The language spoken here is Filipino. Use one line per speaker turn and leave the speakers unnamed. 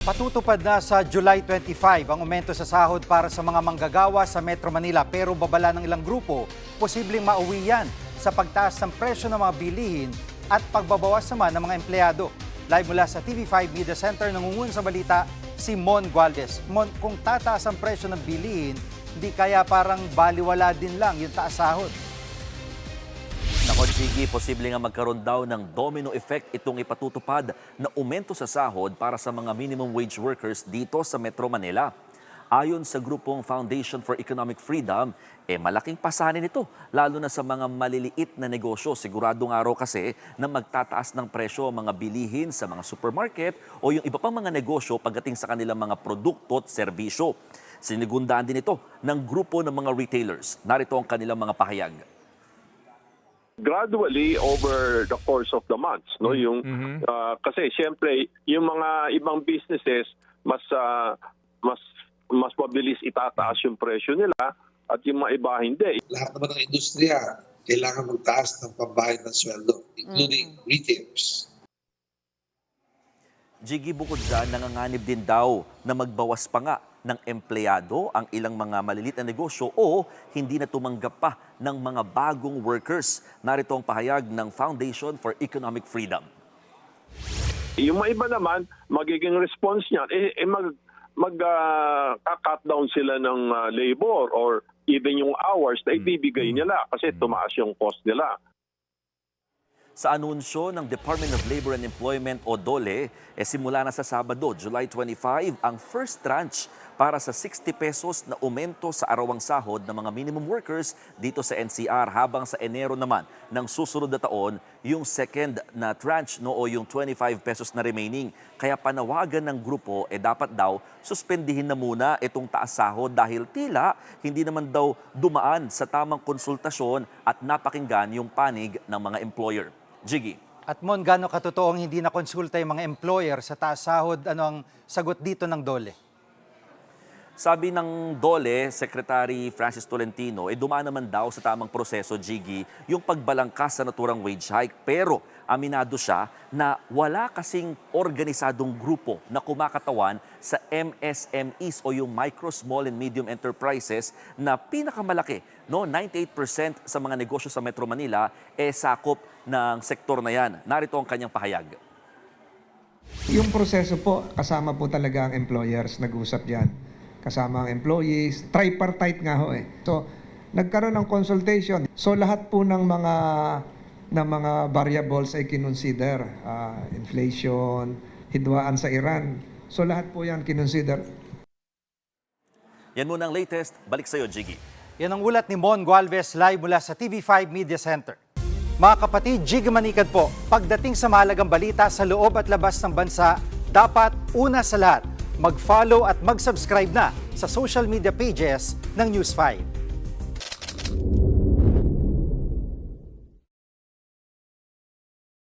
Patutupad na sa July 25 ang aumento sa sahod para sa mga manggagawa sa Metro Manila, pero babala ng ilang grupo, posibleng mauwi yan sa pagtaas ng presyo ng mga bilihin at pagbabawas naman ng mga empleyado. Live mula sa TV5 Media Center, nangungun sa balita si Mon Gualdes. Mon, kung tataas ang presyo ng bilihin, hindi kaya parang baliwala din lang yung taas sahod?
Nako, Chigi, posible nga magkaroon daw ng domino effect itong ipatutupad na aumento sa sahod para sa mga minimum wage workers dito sa Metro Manila. Ayon sa grupong Foundation for Economic Freedom, malaking pasanin ito, lalo na sa mga maliliit na negosyo. Siguradong araw kasi na magtataas ng presyo ang mga bilihin sa mga supermarket o yung iba pang mga negosyo pagdating sa kanilang mga produkto at serbisyo. Sinigundaan din ito ng grupo ng mga retailers. Narito ang kanilang mga pahayag.
Gradually over the course of the months, no, yung kasi siyempre yung mga ibang businesses mas mabilis itataas yung presyo nila at yung mga iba hindi.
Lahat naman ng industriya kailangan magtaas ng pambayad ng sweldo, including retailers.
Jiggy, bukod dyan, nanganganib din daw na magbawas pa nga ng empleyado ang ilang mga maliliit na negosyo o hindi na tumanggap pa ng mga bagong workers. Narito ang pahayag ng Foundation for Economic Freedom.
Yung mga iba naman, magiging response niyan, cut down sila ng labor or even yung hours na ibibigay nila kasi tumaas yung cost nila.
Sa anunsyo ng Department of Labor and Employment o DOLE, simula na sa Sabado, July 25, ang first tranche para sa 60 pesos na aumento sa arawang sahod ng mga minimum workers dito sa NCR, habang sa Enero naman ng susunod na taon, yung second na tranche o yung 25 pesos na remaining. Kaya panawagan ng grupo, dapat daw suspendihin na muna itong taas sahod dahil tila hindi naman daw dumaan sa tamang konsultasyon at napakinggan yung panig ng mga employer. Jiggy.
At Mon, gaano katotoong hindi nakonsulta yung mga employer sa taas sahod? Ano ang sagot dito ng DOLE?
Sabi ng DOLE, Secretary Francis Tolentino, dumaan naman daw sa tamang proseso, Jiggy, yung pagbalangkas sa naturang wage hike. Pero aminado siya na wala kasing organisadong grupo na kumakatawan sa MSMEs o yung Micro, Small and Medium Enterprises na pinakamalaki. 98% sa mga negosyo sa Metro Manila sakop ng sektor na yan. Narito ang kanyang pahayag.
Yung proseso po, kasama po talaga ang employers, nag-usap yan. Kasama ang employees, tripartite nga ho . So, nagkaroon ng consultation. So, lahat po ng mga variables ay kinonsider. Inflation, hidwaan sa Iran. So, lahat po yan kinonsider.
Yan muna ang latest. Balik sa'yo, Jiggy.
Yan ang ulat ni Mon Gualdes live mula sa TV5 Media Center. Mga kapatid, Jiggy Manikad po, pagdating sa mahalagang balita sa loob at labas ng bansa, dapat una sa lahat, mag-follow at mag-subscribe na sa social media pages ng News 5.